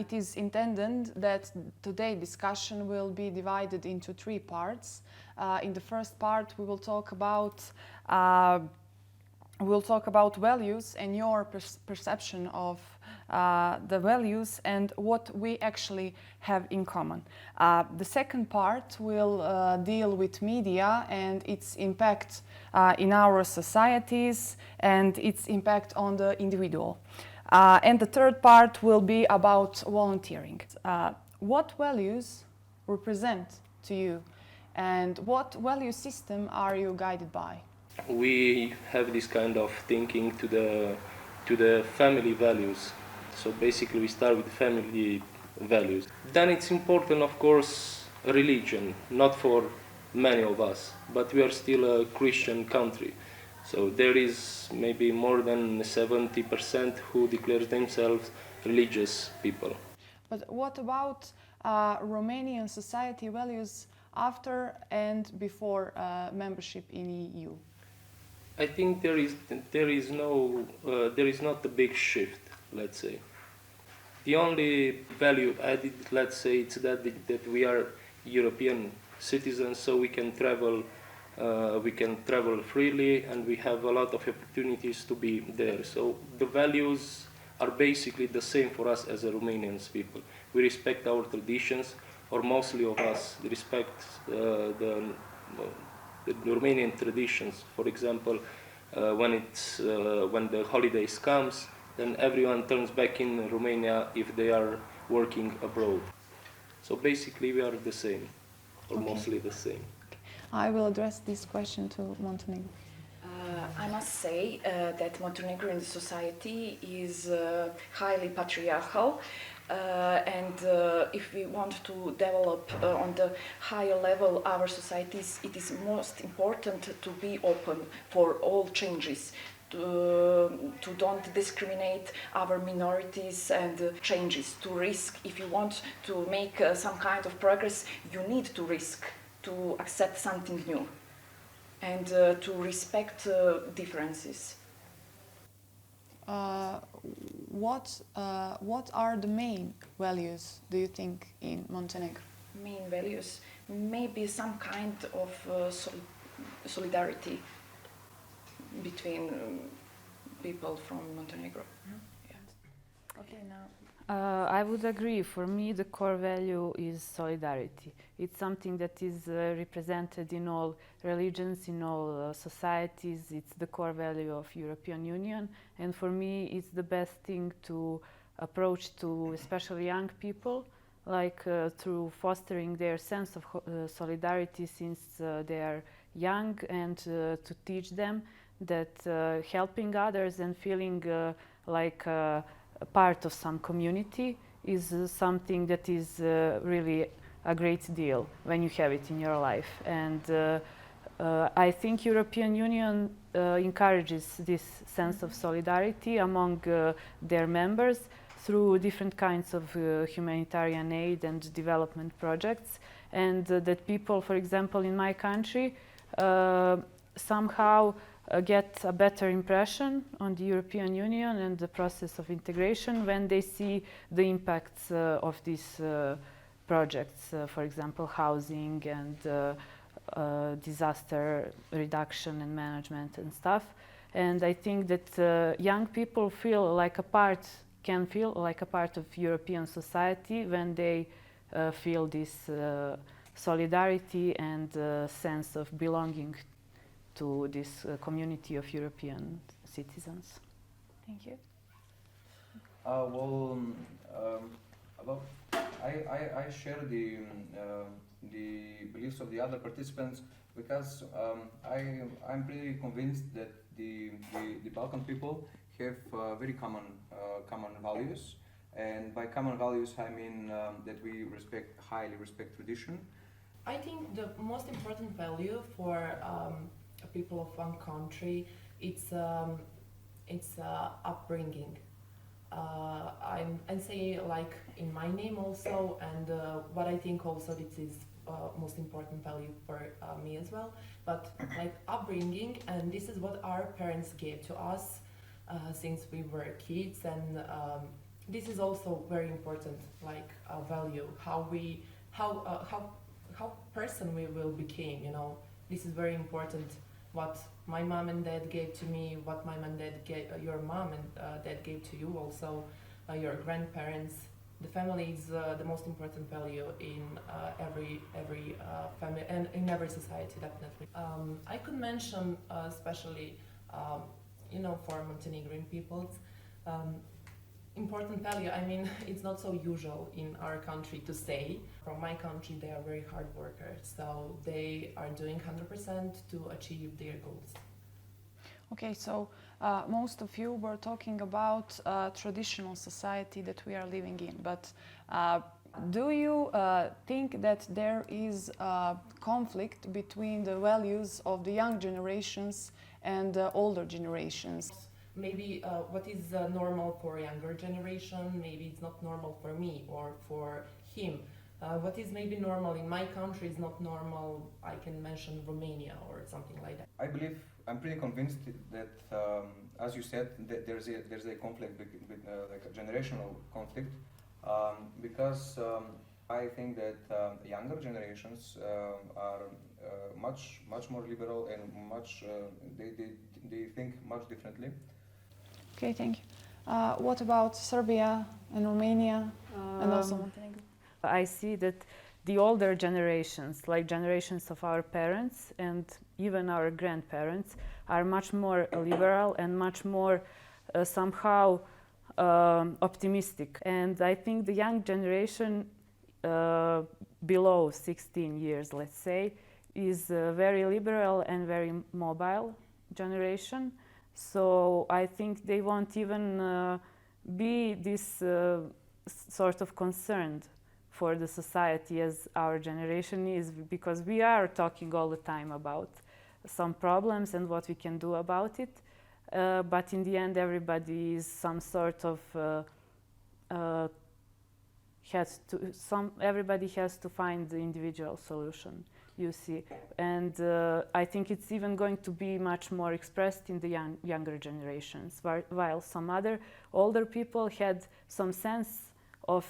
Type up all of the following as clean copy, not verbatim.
It is intended that today's discussion will be divided into three parts. In the first part, we will talk about values and your perception of the values and what we actually have in common. The second part will deal with media and its impact in our societies and its impact on the individual. And the third part will be about volunteering. What values represent to you and what value system are you guided by? We have this kind of thinking to the family values. So basically we start with family values. Then it's important, of course, religion, not for many of us, but we are still a Christian country. So there is maybe more than 70% who declare themselves religious people. But what about Romanian society values after and before membership in EU? I think there is not a big shift, let's say. The only value added, let's say, it's that we are European citizens, so we can travel freely, and we have a lot of opportunities to be there. So the values are basically the same for us as a Romanian people. We respect our traditions, or mostly of us respect the Romanian traditions. For example, when the holidays comes, then everyone turns back in Romania if they are working abroad. So basically we are the same, or mostly the same. I will address this question to Montenegro. I must say that Montenegrin society is highly patriarchal, and if we want to develop on the higher level our societies, it is most important to be open for all changes, to don't discriminate our minorities and changes, to risk. If you want to make some kind of progress, you need to risk, to accept something new, and to respect differences. What are the main values, do you think, in Montenegro? Main values, maybe some kind of solidarity between people from Montenegro. Yes. Okay, now. I would agree. For me, the core value is solidarity. It's something that is represented in all religions, in all societies. It's the core value of European Union. And for me, it's the best thing to approach to especially young people, like through fostering their sense of solidarity since they are young, and to teach them that helping others and feeling like a part of some community is something that is really a great deal when you have it in your life. And I think European Union encourages this sense of solidarity among their members through different kinds of humanitarian aid and development projects, and that people, for example, in my country, somehow get a better impression on the European Union and the process of integration when they see the impacts of these projects, for example, housing and disaster reduction and management and stuff. And I think that young people can feel like a part of European society when they feel this solidarity and sense of belonging to this community of European citizens. Thank you. I share the beliefs of the other participants, because I'm pretty convinced that the Balkan people have very common values, and by common values I mean that we highly respect tradition. I think the most important value for people of one country, it's upbringing. I say like in my name also, and what I think also this is most important value for me as well. But like upbringing, and this is what our parents gave to us since we were kids, and this is also very important, like a value, how person we will become. You know, this is very important. What my mom and dad gave to me, what my mom and dad gave, your mom and dad gave to you, also your grandparents. The family is the most important value in every family and in every society, definitely. I could mention especially, you know, for Montenegrin peoples, important value. I mean, it's not so usual in our country to say. From my country, they are very hard workers, so they are doing 100% to achieve their goals. Okay, so most of you were talking about traditional society that we are living in, but do you think that there is a conflict between the values of the young generations and the older generations? Maybe what is normal for a younger generation, maybe it's not normal for me or for him. What is maybe normal in my country is not normal, I can mention Romania or something like that. I believe, I'm pretty convinced that, as you said, that there's a conflict, like a generational conflict, because I think that younger generations are much more liberal and they think much differently. Okay, thank you. What about Serbia and Romania and also Montenegro? I see that the older generations, like generations of our parents and even our grandparents, are much more liberal and much more somehow optimistic. And I think the young generation below 16 years, let's say, is a very liberal and very mobile generation. So I think they won't even be this sort of concerned for the society as our generation is, because we are talking all the time about some problems and what we can do about it. But in the end, everybody is some sort of everybody has to find the individual solution, you see. And I think it's even going to be much more expressed in the younger generations, while some other older people had some sense of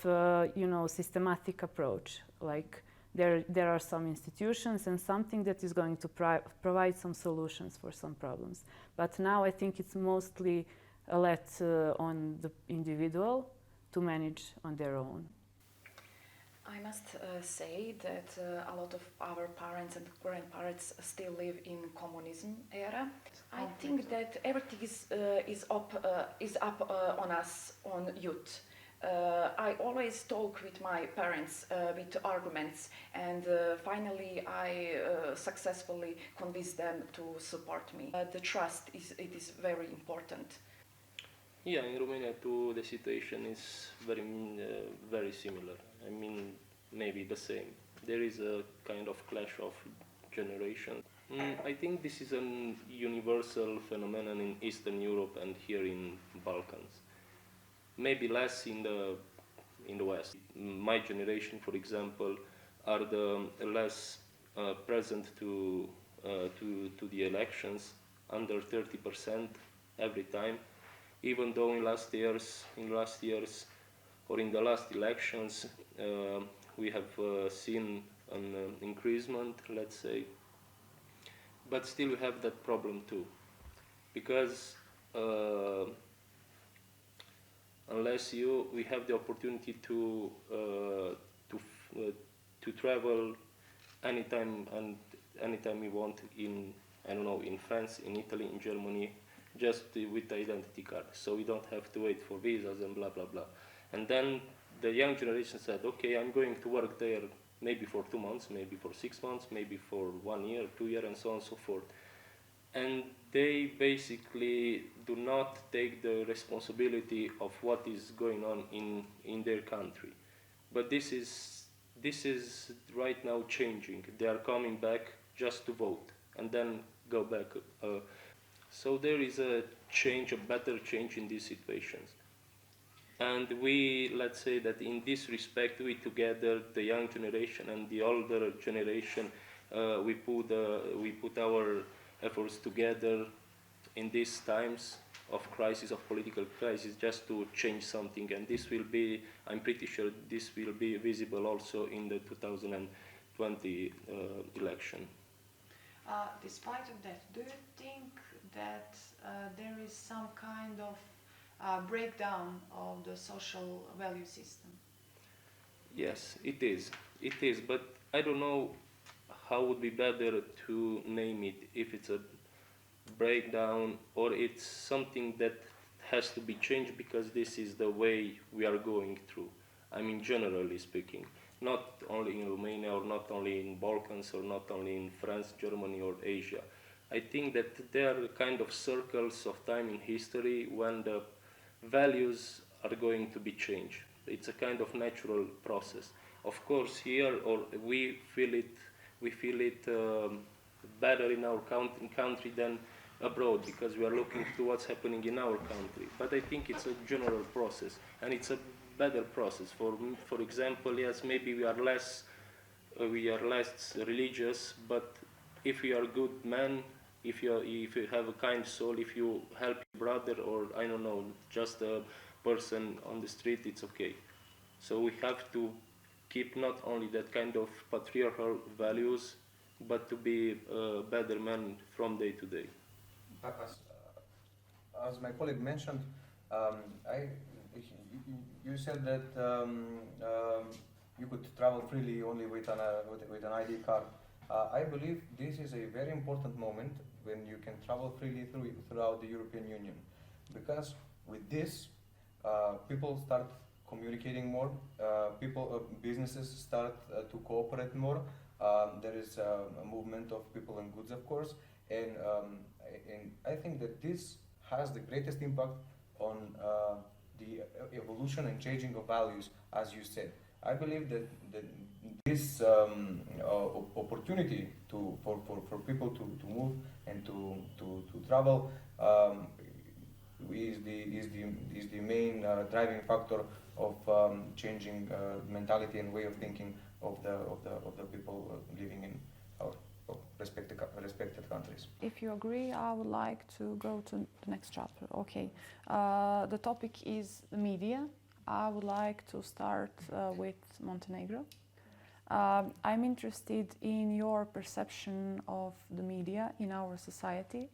systematic approach, like there are some institutions and something that is going to provide some solutions for some problems. But now I think it's mostly let on the individual to manage on their own. I must say that a lot of our parents and grandparents still live in communism era. I think that everything is up on us, on youth. I always talk with my parents with arguments, and finally I successfully convinced them to support me. The trust is very important. Yeah, in Romania too, the situation is very similar. I mean, maybe the same. There is a kind of clash of generations. I think this is a universal phenomenon in Eastern Europe and here in Balkans. Maybe less in the West. My generation, for example, are the less present to the elections, under 30% every time. Even though in last years or in the last elections, we have seen an increasement, let's say. But still we have that problem too, because unless we have the opportunity to travel anytime we want in, I don't know, in France, in Italy, in Germany, just with the identity card. So we don't have to wait for visas and blah blah blah. And then the young generation said, okay, I'm going to work there maybe for 2 months, maybe for 6 months, maybe for 1 year, 2 years, and so on and so forth. And they basically do not take the responsibility of what is going on in their country. But this is right now changing. They are coming back just to vote and then go back. So there is a change, a better change in these situations. And we, let's say that in this respect, we together, the young generation and the older generation, we put our efforts together in these times of crisis, of political crisis, just to change something. And this will be, I'm pretty sure this will be visible also in the 2020 election. Despite of that, do you think that there is some kind of breakdown of the social value system? Yes, it is. It is, but I don't know how would be better to name it, if it's a breakdown or it's something that has to be changed because this is the way we are going through. I mean, generally speaking, not only in Romania or not only in Balkans or not only in France, Germany or Asia. I think that there are kind of circles of time in history when the values are going to be changed. It's a kind of natural process. Of course, here or we feel it better in our country than abroad because we are looking to what's happening in our country. But I think it's a general process and it's a better process. For example, yes, maybe we are less religious, but if you are a good man, if you have a kind soul, if you help your brother or I don't know, just a person on the street, it's okay. So we have to keep not only that kind of patriarchal values, but to be a better man from day to day. As my colleague mentioned, I, you said that you could travel freely only with an ID card. I believe this is a very important moment when you can travel freely throughout the European Union, because with this, people start communicating more. Businesses start to cooperate more. There is a movement of people and goods, of course, and I think that this has the greatest impact on the evolution and changing of values, as you said. I believe that this opportunity for people to move and to travel is the main driving factor of changing mentality and way of thinking of the people living in our respected countries. If you agree, I would like to go to the next chapter. Okay, the topic is the media. I would like to start with Montenegro. I'm interested in your perception of the media in our society.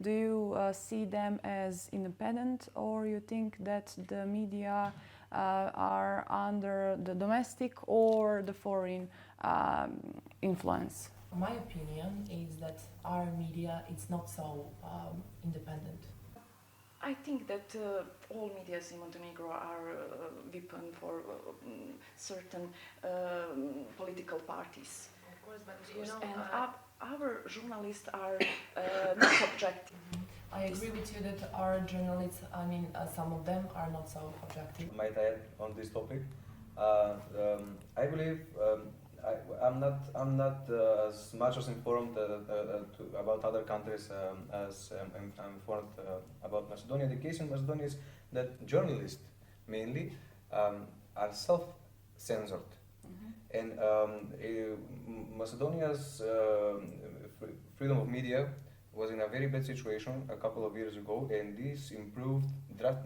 Do you see them as independent, or you think that the media are under the domestic or the foreign influence? My opinion is that our media is not so independent. I think that all medias in Montenegro are weapon for certain political parties. Of course, but And our journalists are not objective. I agree with you that our journalists, I mean, some of them are not so objective. Might I add on this topic? I believe I'm not as much as informed about other countries as I'm informed about Macedonia. The case in Macedonia is that journalists mainly are self-censored. And Macedonia's freedom of media was in a very bad situation a couple of years ago, and this improved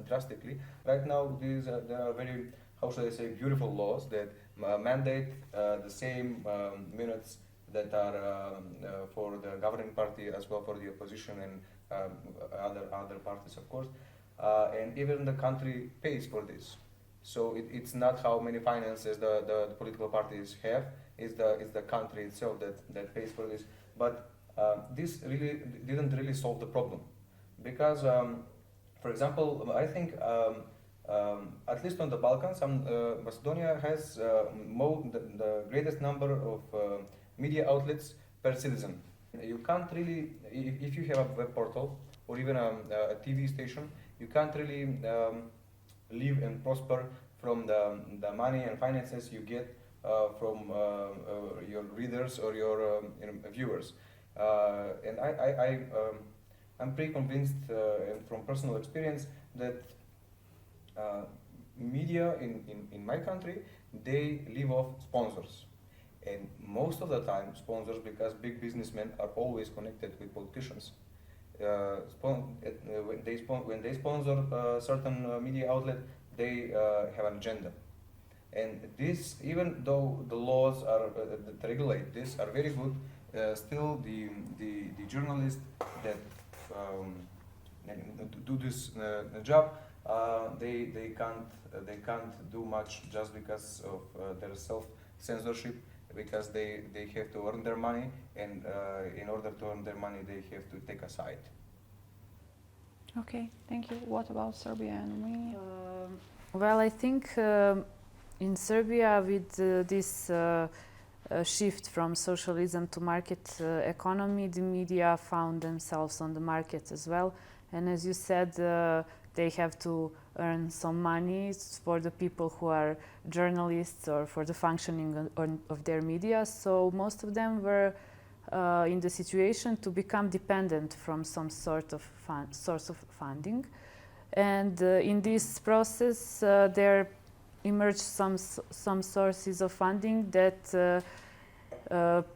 drastically. Right now, there are very, how should I say, beautiful laws that mandate the same minutes that are for the governing party as well for the opposition and other parties, of course. And even the country pays for this. So it's not how many finances the political parties have, it's the country itself that pays for this. But this really didn't really solve the problem. Because, for example, I think at least on the Balkans, Macedonia has the greatest number of media outlets per citizen. You can't really, if you have a web portal or even a TV station, you can't really live and prosper from the money and finances you get from your readers or your viewers. And I'm pretty convinced from personal experience that media in my country, they live off sponsors. And most of the time sponsors, because big businessmen are always connected with politicians. when they sponsor certain media outlet, they have an agenda. And this, even though the laws are that regulate this are very good, still the journalists that do this job, they can't do much just because of their self censorship, because they have to earn their money, and in order to earn their money they have to take a side. Okay, thank you. What about Serbia and Romania? Well, I think in Serbia, with this shift from socialism to market economy, the media found themselves on the market as well. And as you said, they have to earn some money for the people who are journalists or for the functioning of their media. So most of them were in the situation to become dependent from some sort of source of funding. And in this process, there emerged some sources of funding that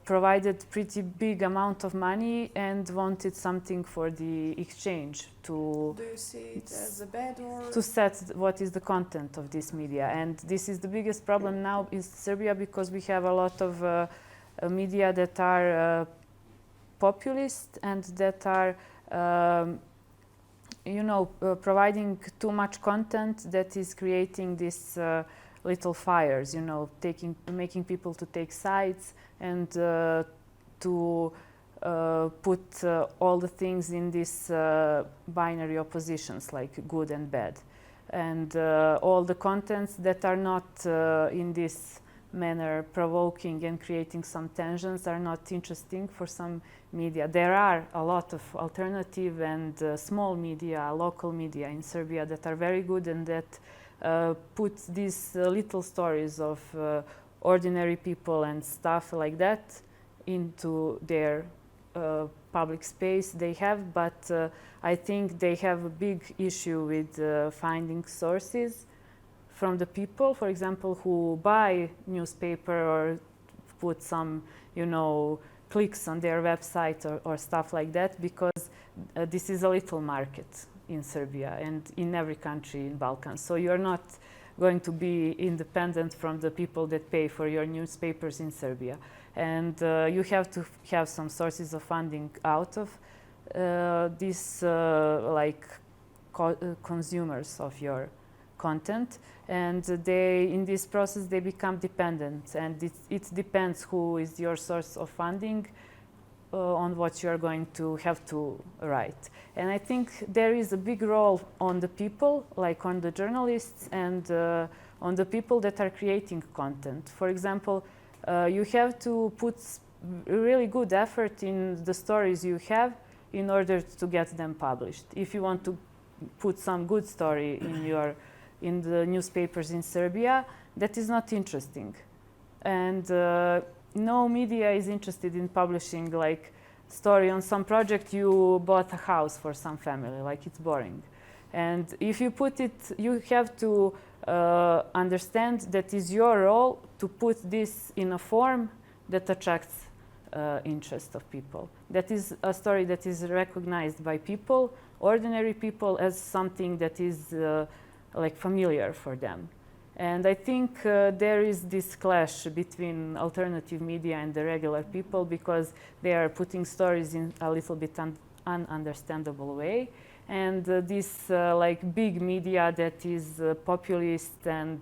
provided pretty big amount of money and wanted something for the exchange to Do you see it as a bad or? to set what is the content of this media. And this is the biggest problem now in Serbia, because we have a lot of media that are populist and that are providing too much content that is creating these little fires, making people to take sides and to put all the things in these binary oppositions like good and bad. And all the contents that are not in this manner provoking and creating some tensions are not interesting for some media. There are a lot of alternative and small media, local media in Serbia that are very good and that put these little stories of ordinary people and stuff like that into their public space they have, but I think they have a big issue with finding sources from the people, for example, who buy newspaper or put some, clicks on their website or stuff like that, because this is a little market in Serbia and in every country in Balkan. So you're not going to be independent from the people that pay for your newspapers in Serbia. And you have to have some sources of funding out of these consumers of your content, and in this process they become dependent, and it depends who is your source of funding on what you are going to have to write. And I think there is a big role on the people, like on the journalists and on the people that are creating content. For example, you have to put really good effort in the stories you have in order to get them published. If you want to put some good story in the newspapers in Serbia, that is not interesting. And no media is interested in publishing like story on some project you bought a house for some family, like it's boring. And if you put it, you have to understand that is your role to put this in a form that attracts interest of people. That is a story that is recognized by people, ordinary people, as something that is like familiar for them. And I think there is this clash between alternative media and the regular people, because they are putting stories in a little bit ununderstandable way. And this like big media that is populist and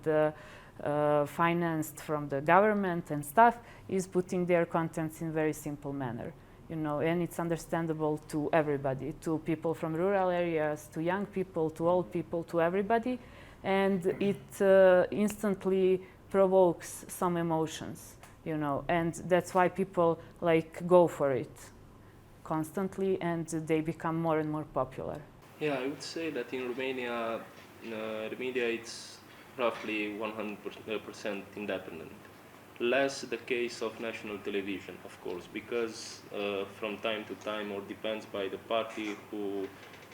financed from the government and stuff is putting their contents in very simple manner. And it's understandable to everybody, to people from rural areas, to young people, to old people, to everybody. And it instantly provokes some emotions, and that's why people like go for it constantly, and they become more and more popular. Yeah, I would say that in Romania, the media it's roughly 100% independent. Less the case of national television, of course, because from time to time, or depends by the party who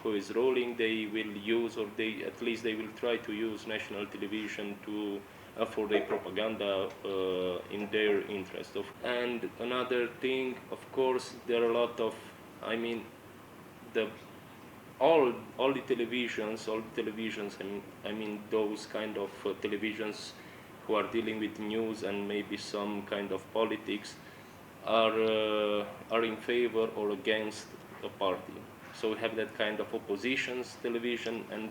is ruling, they will use, or at least they will try to use national television for their propaganda in their interest. And another thing, of course, there are a lot of, the all the televisions, I mean those kind of televisions who are dealing with news and maybe some kind of politics are in favor or against a party. So we have that kind of oppositions television and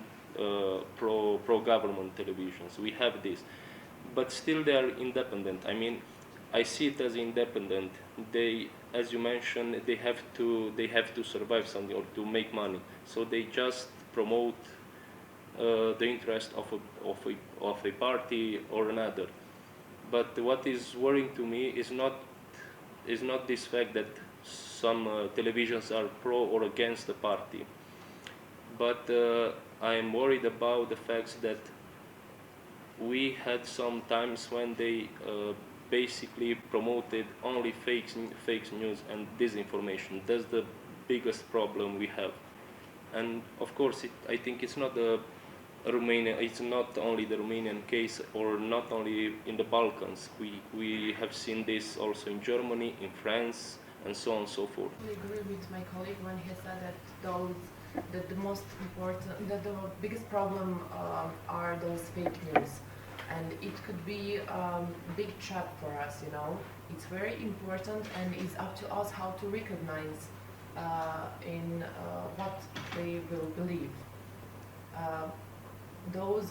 pro-government televisions. We have this, but still they are independent. I mean, I see it as independent. They, as you mentioned, they have to survive something or to make money. So they just promote the interest of a party or another. But what is worrying to me is not this fact that some televisions are pro or against the party, but I am worried about the fact that we had some times when they basically promoted only fake news and disinformation. That's the biggest problem we have. And of course, I think it's not Romania. It's not only the Romanian case, or not only in the Balkans. We have seen this also in Germany, in France, and so on and so forth. I agree with my colleague when he said that the most important, that the biggest problem are those fake news, and it could be a big trap for us. You know, it's very important, and it's up to us how to recognize in what they will believe.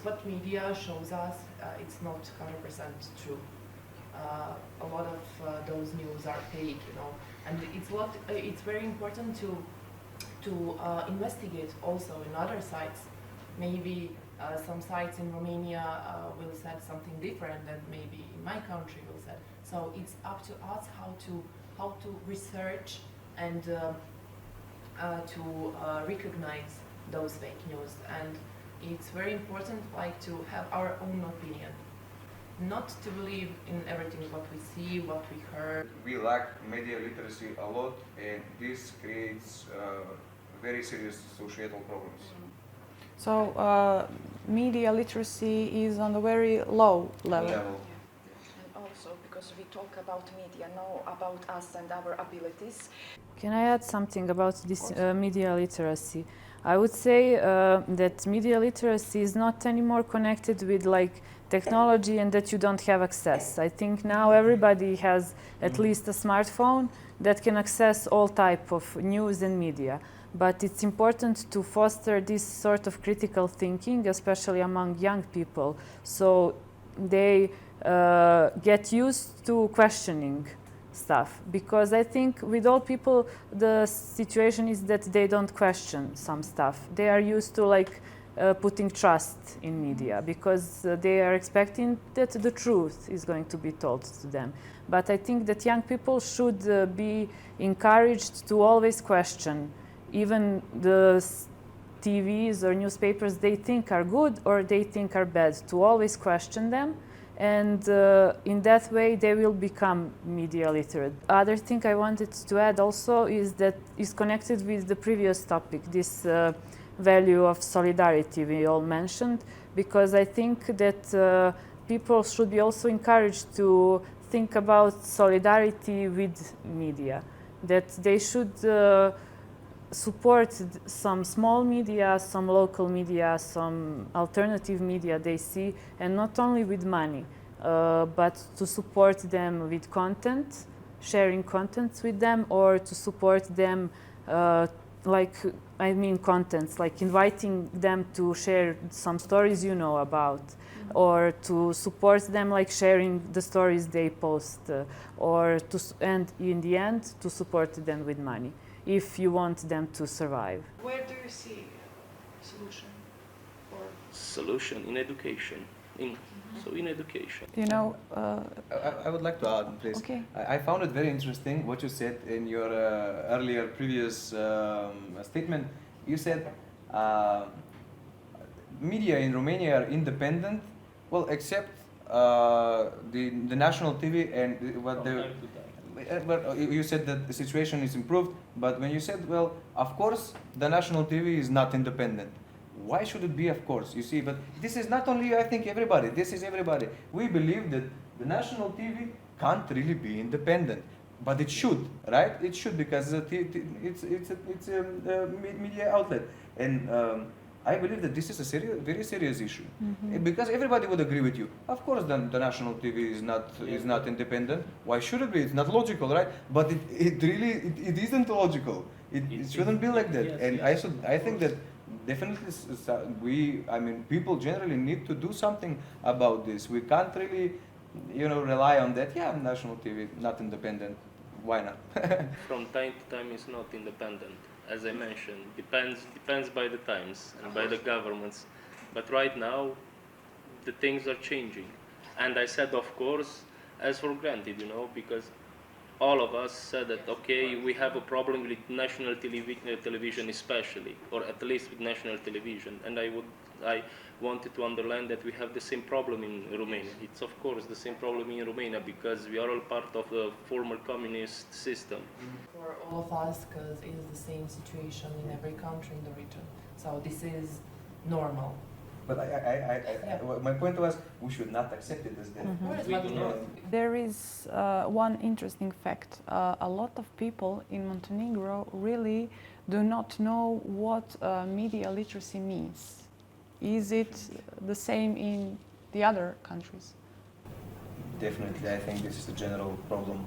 What media shows us, it's not 100% true. A lot of those news are fake, you know, and it's very important to investigate also in other sites. Maybe some sites in Romania will say something different than maybe in my country will say. So it's up to us how to research and to recognize those fake news. And it's very important, like, to have our own opinion, not to believe in everything what we see, what we heard. We lack media literacy a lot, and this creates very serious societal problems. So media literacy is on a very low level. And also because we talk about media, know about us and our abilities. Can I add something about this media literacy? I would say that media literacy is not anymore connected with like technology and that you don't have access. I think now everybody has at least a smartphone that can access all type of news and media. But it's important to foster this sort of critical thinking, especially among young people, so they get used to questioning stuff. Because I think with all people, the situation is that they don't question some stuff. They are used to like putting trust in media because they are expecting that the truth is going to be told to them. But I think that young people should be encouraged to always question even the TVs or newspapers they think are good or they think are bad, to always question them. And in that way, they will become media literate. Other thing I wanted to add also is that is connected with the previous topic, this value of solidarity we all mentioned, because I think that people should be also encouraged to think about solidarity with media, that they should support some small media, some local media, some alternative media they see, and not only with money, but to support them with content, sharing contents with them, or to support them contents, like inviting them to share some stories you know about, or to support them like sharing the stories they post, and in the end to support them with money if you want them to survive. Where do you see solution? Solution in education. In education. You know. I would like to add, please. Okay. I found it very interesting what you said in your earlier previous statement. You said media in Romania are independent, well, except the national TV and what the. But you said that the situation is improved, but when you said, well, of course, the national TV is not independent. Why should it be, of course? You see, but this is not only, I think, everybody. This is everybody. We believe that the national TV can't really be independent. but it should, right? It should, because it's a media outlet, and I believe that this is a very serious issue. Because everybody would agree with you. Of course, the national TV is not independent. Why should it be? It's not logical, right? But it really it isn't logical. It shouldn't be like that. Yes, And yes. I think that definitely people generally need to do something about this. We can't really, rely on that. Yeah, national TV not independent. Why not? From time to time it's not independent, as I mentioned. Depends by the times and by the governments. But right now the things are changing. And I said, of course, as for granted, because all of us said that, okay, we have a problem with national television especially, or at least with national television. And I wanted to underline that we have the same problem in Romania. It's of course the same problem in Romania because we are all part of the former communist system. For all of us, because it is the same situation in every country in the region. So this is normal. But my point was, we should not accept it as that. We do not. There is one interesting fact. A lot of people in Montenegro really do not know what media literacy means. Is it the same in the other countries? Definitely, I think this is a general problem.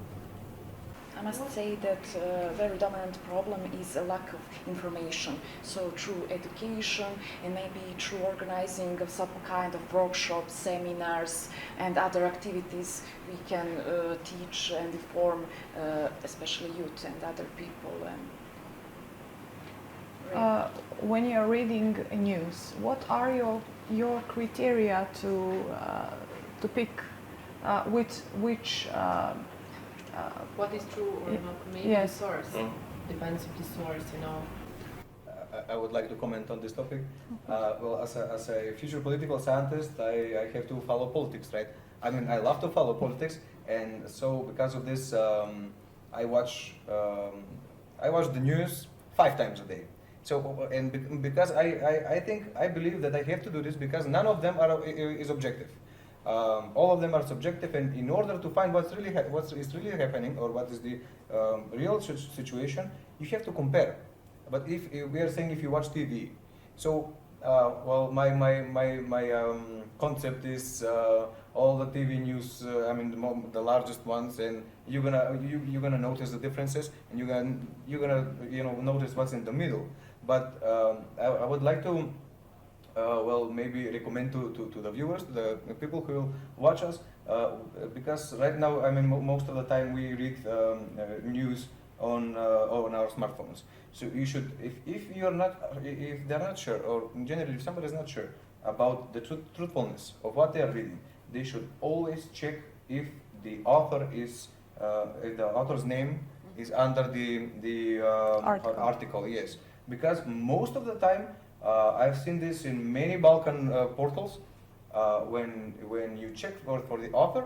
I must say that a very dominant problem is a lack of information. So through education and maybe through organizing of some kind of workshops, seminars and other activities, we can teach and inform especially youth and other people. When you're reading news, what are your criteria to pick which What is true or not? Maybe yes. the source. Depends on the source, I would like to comment on this topic. Well, as a future political scientist, I have to follow politics, right? I mean, I love to follow politics, and so because of this, I watch the news 5 times a day. So, and because I believe that I have to do this because none of them is objective. All of them are subjective, and in order to find what is really happening or what is the real situation, you have to compare. But if we are saying if you watch TV, so well, my concept is all the TV news. The largest ones, and you're gonna notice the differences, and you're gonna notice what's in the middle. But I would like to. Well, maybe recommend to the viewers, the people who will watch us, because right now, most of the time we read news on our smartphones. So you should, if they're not sure, or generally if somebody is not sure about the truthfulness of what they are reading, they should always check if the author is, if the author's name is under the article. Yes, because most of the time. I've seen this in many Balkan portals. When you check for the author,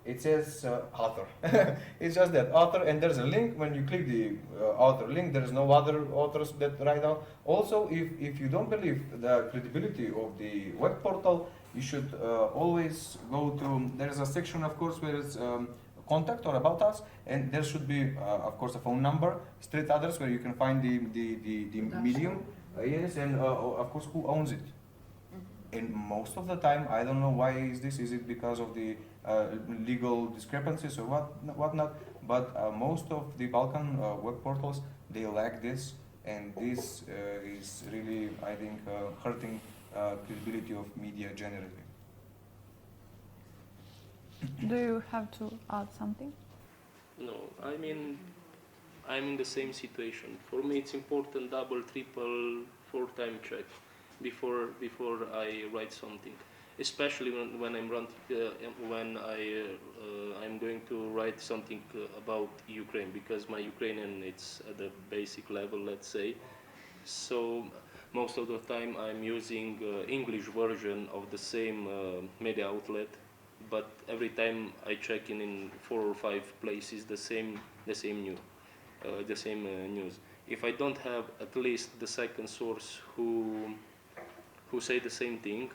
it says author. It's just that author, and there's a link. When you click the author link, there is no other authors that write down. Also, if you don't believe the credibility of the web portal, you should always go to. There is a section, of course, where it's contact or about us, and there should be, of course, a phone number, street address, where you can find the medium. Yes, and of course, who owns it? And most of the time, I don't know why is this. Is it because of the legal discrepancies or whatnot? But most of the Balkan web portals, they lack this, and this is really, I think, hurting credibility of media generally. Do you have to add something? No, I'm in the same situation. For me, it's important double, triple, 4-time check before I write something. Especially when I'm going to write something about Ukraine, because my Ukrainian it's at the basic level, let's say. So most of the time I'm using English version of the same media outlet, but every time I check in 4 or 5 places the same news. News. If I don't have at least the second source who say the same thing,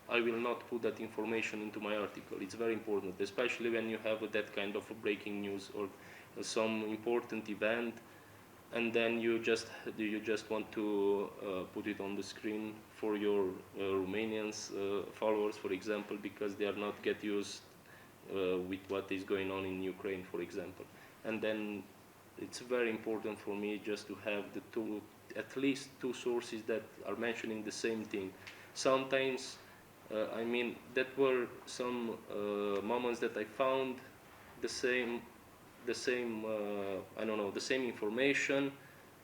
I will not put that information into my article. It's very important, especially when you have that kind of breaking news or some important event, and then you just want to put it on the screen for your Romanians followers, for example, because they are not get used with what is going on in Ukraine, for example. And then it's very important for me just to have at least two sources that are mentioning the same thing. Sometimes, that were some moments that I found the same information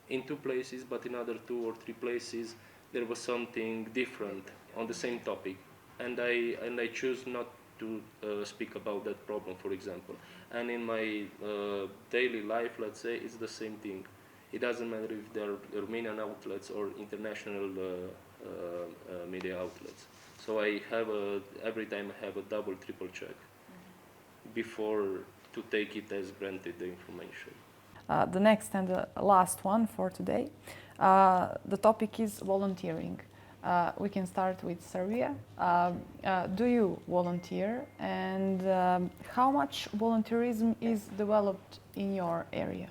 in two places, but in other two or three places there was something different on the same topic, and I choose not to speak about that problem, for example. And in my daily life, let's say, it's the same thing. It doesn't matter if they're Romanian outlets or international media outlets. So I have every time I have a double, triple check before to take it as granted, the information. The next and the last one for today. The topic is volunteering. We can start with Serbia. Do you volunteer, and how much volunteerism is developed in your area?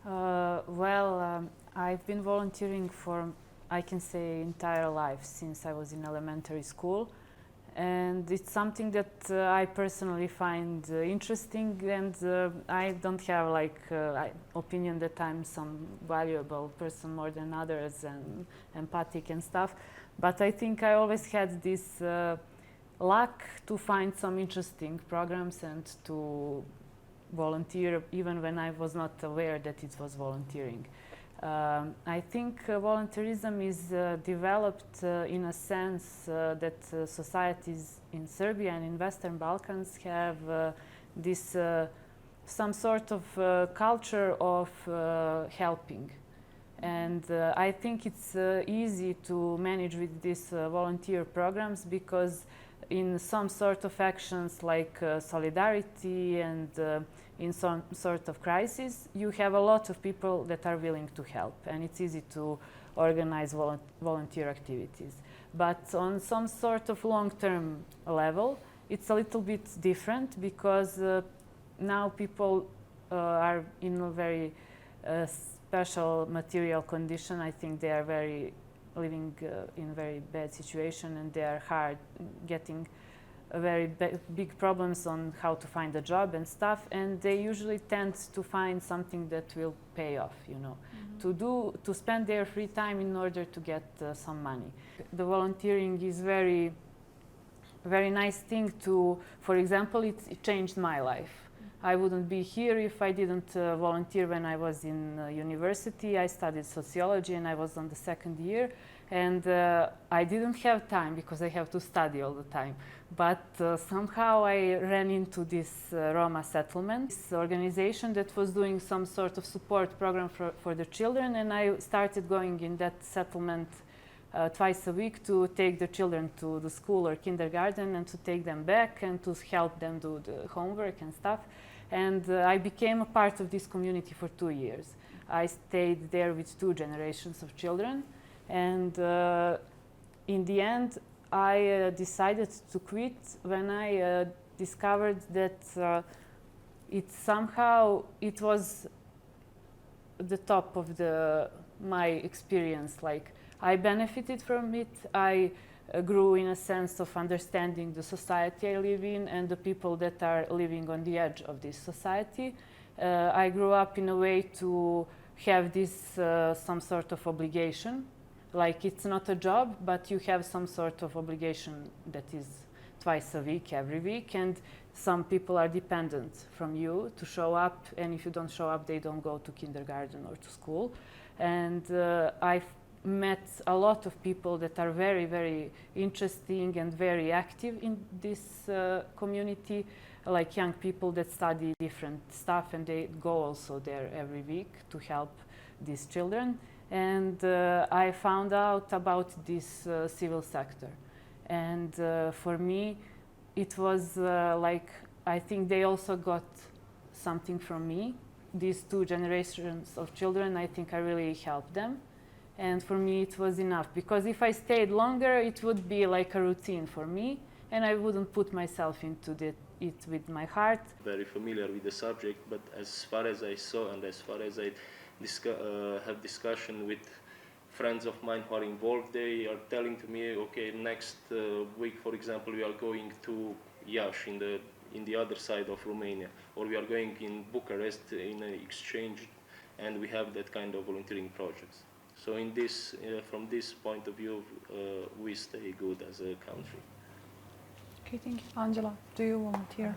I've been volunteering for, I can say, entire life since I was in elementary school. And it's something that I personally find interesting, and I don't have opinion that I'm some valuable person more than others and empathic and stuff. But I think I always had this luck to find some interesting programs and to volunteer even when I was not aware that it was volunteering. I think volunteerism is developed in a sense that societies in Serbia and in Western Balkans have this some sort of culture of helping. And I think it's easy to manage with these volunteer programs because in some sort of actions like solidarity and in some sort of crisis, you have a lot of people that are willing to help, and it's easy to organize volunteer activities. But on some sort of long-term level, it's a little bit different because now people are in a very special material condition. I think they are living in very bad situation, and they are getting very big problems on how to find a job and stuff, and they usually tend to find something that will pay off, to spend their free time in order to get some money. The volunteering is very nice thing for example, it changed my life. I wouldn't be here if I didn't volunteer when I was in university. I studied sociology and I was on the second year, and I didn't have time because I have to study all the time. But somehow I ran into this Roma settlement, this organization that was doing some sort of support program for the children, and I started going in that settlement twice a week to take the children to the school or kindergarten and to take them back and to help them do the homework and stuff. And I became a part of this community for 2 years. I stayed there with 2 generations of children, and in the end I decided to quit when I discovered that it was the top of my experience. Like, I benefited from it. I grew in a sense of understanding the society I live in and the people that are living on the edge of this society. I grew up in a way to have this some sort of obligation. Like, it's not a job, but you have some sort of obligation that is twice a week, every week, and some people are dependent from you to show up, and if you don't show up, they don't go to kindergarten or to school. And I've met a lot of people that are very, very interesting and very active in this community, like young people that study different stuff, and they go also there every week to help these children. And I found out about this civil sector. And for me, it was I think they also got something from me. These 2 generations of children, I think I really helped them. And for me, it was enough, because if I stayed longer, it would be like a routine for me, and I wouldn't put myself into it with my heart. Very familiar with the subject, but as far as I saw and as far as I have discussion with friends of mine who are involved, they are telling to me, okay, next week, for example, we are going to Iași in the other side of Romania, or we are going in Bucharest in an exchange, and we have that kind of volunteering projects. So in this, from this point of view, we stay good as a country. Okay, thank you. Angela, do you volunteer?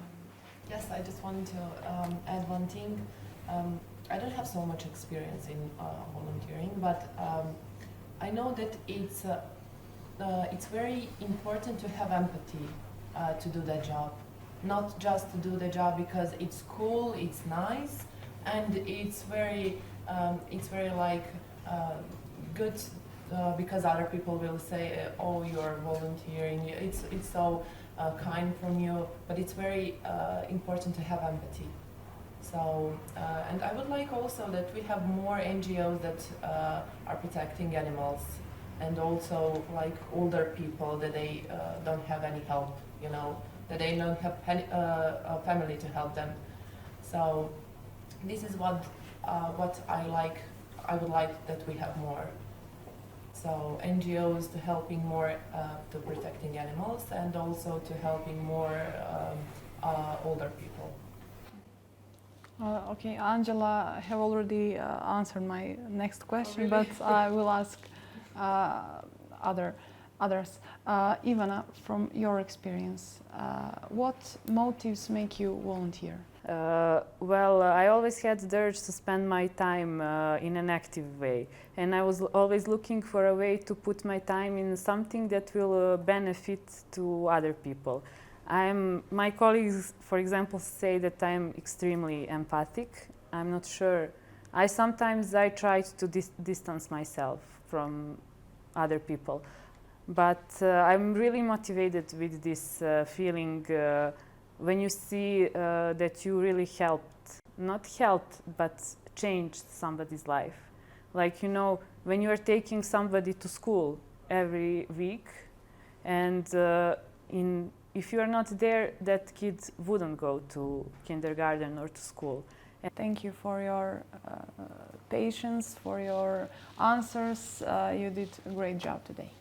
Yes, I just wanted to add one thing. I don't have so much experience in volunteering, but I know that it's very important to have empathy to do that job. Not just to do the job because it's cool, it's nice, and it's very like good because other people will say, oh, you're volunteering. It's so kind from you, but it's very important to have empathy. So, and I would like also that we have more NGOs that are protecting animals, and also like older people that they don't have any help, you know, that they don't have a family to help them. So, this is what I like. I would like that we have more. So NGOs to helping more to protecting animals, and also to helping more older people. Okay, Angela have already answered my next question, but I will ask others. Ivana, from your experience, what motives make you volunteer? Well, I always had the urge to spend my time in an active way, and I was always looking for a way to put my time in something that will benefit to other people. My colleagues, for example, say that I'm extremely empathic. I'm not sure. Sometimes I try to distance myself from other people, but I'm really motivated with this feeling when you see that you really not helped, but changed somebody's life. Like, you know, when you are taking somebody to school every week, and if you are not there, that kid wouldn't go to kindergarten or to school. Thank you for your patience, for your answers. You did a great job today.